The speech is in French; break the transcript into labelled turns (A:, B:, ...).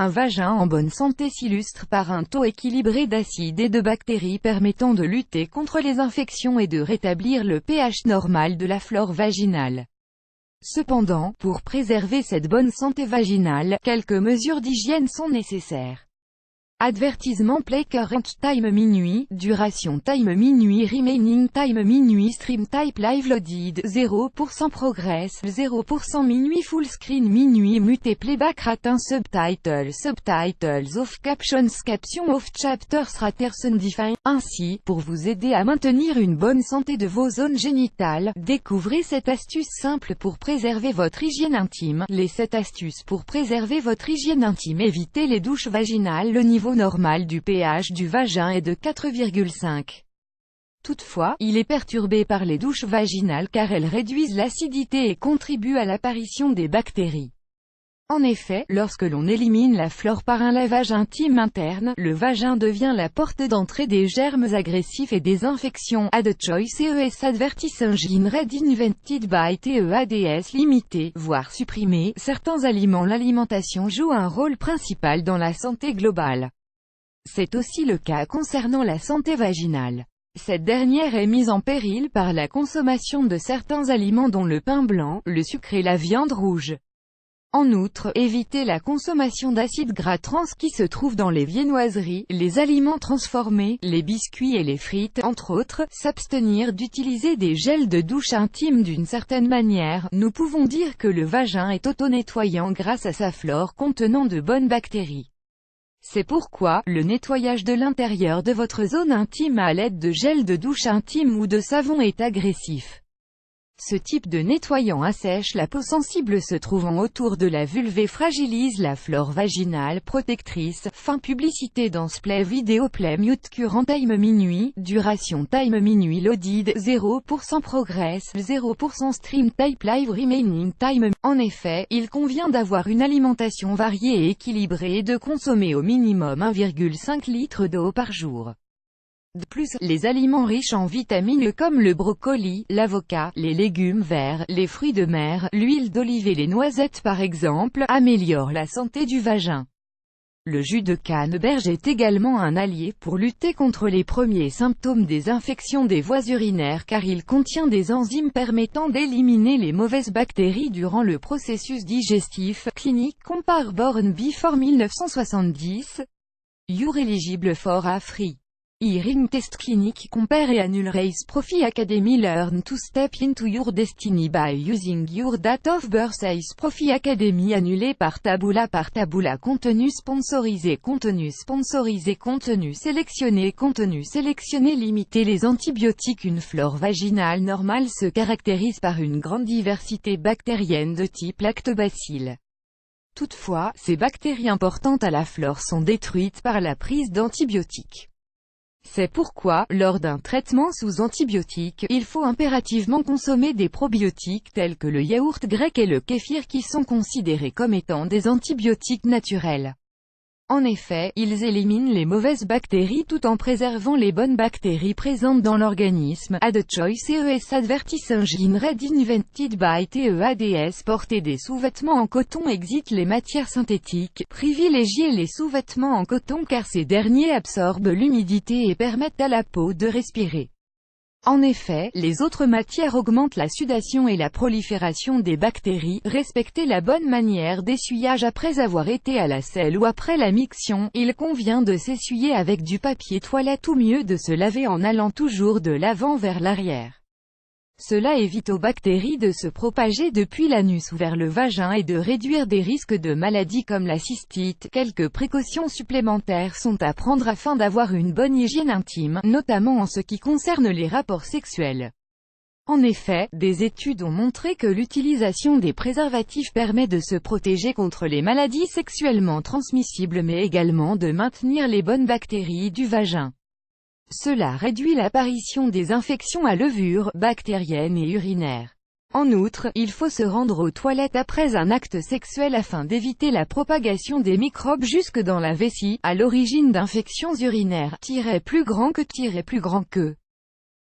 A: Un vagin en bonne santé s'illustre par un taux équilibré d'acides et de bactéries permettant de lutter contre les infections et de rétablir le pH normal de la flore vaginale. Cependant, pour préserver cette bonne santé vaginale, quelques mesures d'hygiène sont nécessaires. Avertissement play current time minuit, duration time minuit remaining time minuit stream type live loaded 0% progress 0% minuit full screen minuit muté playback ratin subtitles off captions off chapters raters undefined. Ainsi, pour vous aider à maintenir une bonne santé de vos zones génitales, découvrez cette astuce simple pour préserver votre hygiène intime. Les 7 astuces pour préserver votre hygiène intime. Évitez les douches vaginales. Le niveau normal du pH du vagin est de 4,5. Toutefois, il est perturbé par les douches vaginales car elles réduisent l'acidité et contribuent à l'apparition des bactéries. En effet, lorsque l'on élimine la flore par un lavage intime interne, le vagin devient la porte d'entrée des germes agressifs et des infections. Add choice ES advertise engine read invented by TEADS limité, voire supprimé. Certains aliments. L'alimentation joue un rôle principal dans la santé globale. C'est aussi le cas concernant la santé vaginale. Cette dernière est mise en péril par la consommation de certains aliments dont le pain blanc, le sucre et la viande rouge. En outre, évitez la consommation d'acides gras trans qui se trouvent dans les viennoiseries, les aliments transformés, les biscuits et les frites, entre autres. S'abstenir d'utiliser des gels de douche intime. D'une certaine manière, nous pouvons dire que le vagin est auto-nettoyant grâce à sa flore contenant de bonnes bactéries. C'est pourquoi, le nettoyage de l'intérieur de votre zone intime à l'aide de gel de douche intime ou de savon est agressif. Ce type de nettoyant assèche la peau sensible se trouvant autour de la vulve et fragilise la flore vaginale protectrice. Fin publicité dans ce play vidéo play mute current time minuit, duration time minuit loaded 0% progress 0% stream type live remaining time. En effet, il convient d'avoir une alimentation variée et équilibrée et de consommer au minimum 1,5 litre d'eau par jour. De plus, les aliments riches en vitamines comme le brocoli, l'avocat, les légumes verts, les fruits de mer, l'huile d'olive et les noisettes par exemple, améliorent la santé du vagin. Le jus de canneberge est également un allié pour lutter contre les premiers symptômes des infections des voies urinaires car il contient des enzymes permettant d'éliminer les mauvaises bactéries durant le processus digestif. Clinique compare Born Before 1970. You're eligible for a free hearing test. Clinique compare et annule Race Profi Academy. Learn to step into your destiny by using your date of birth. Race Profi Academy annulé par Taboola. Contenu sponsorisé. Contenu sélectionné. Limiter les antibiotiques. Une flore vaginale normale se caractérise par une grande diversité bactérienne de type lactobacilles. Toutefois, ces bactéries importantes à la flore sont détruites par la prise d'antibiotiques. C'est pourquoi, lors d'un traitement sous antibiotiques, il faut impérativement consommer des probiotiques tels que le yaourt grec et le kéfir qui sont considérés comme étant des antibiotiques naturels. En effet, ils éliminent les mauvaises bactéries tout en préservant les bonnes bactéries présentes dans l'organisme. Add choice ES advertise engine read invented by TEADS. Porter des sous-vêtements en coton. Exit les matières synthétiques. Privilégiez les sous-vêtements en coton car ces derniers absorbent l'humidité et permettent à la peau de respirer. En effet, les autres matières augmentent la sudation et la prolifération des bactéries. Respectez la bonne manière d'essuyage après avoir été à la selle ou après la miction. Il convient de s'essuyer avec du papier toilette ou mieux de se laver en allant toujours de l'avant vers l'arrière. Cela évite aux bactéries de se propager depuis l'anus ou vers le vagin et de réduire des risques de maladies comme la cystite. Quelques précautions supplémentaires sont à prendre afin d'avoir une bonne hygiène intime, notamment en ce qui concerne les rapports sexuels. En effet, des études ont montré que l'utilisation des préservatifs permet de se protéger contre les maladies sexuellement transmissibles mais également de maintenir les bonnes bactéries du vagin. Cela réduit l'apparition des infections à levure, bactériennes et urinaires. En outre, il faut se rendre aux toilettes après un acte sexuel afin d'éviter la propagation des microbes jusque dans la vessie, à l'origine d'infections urinaires. Plus grand que.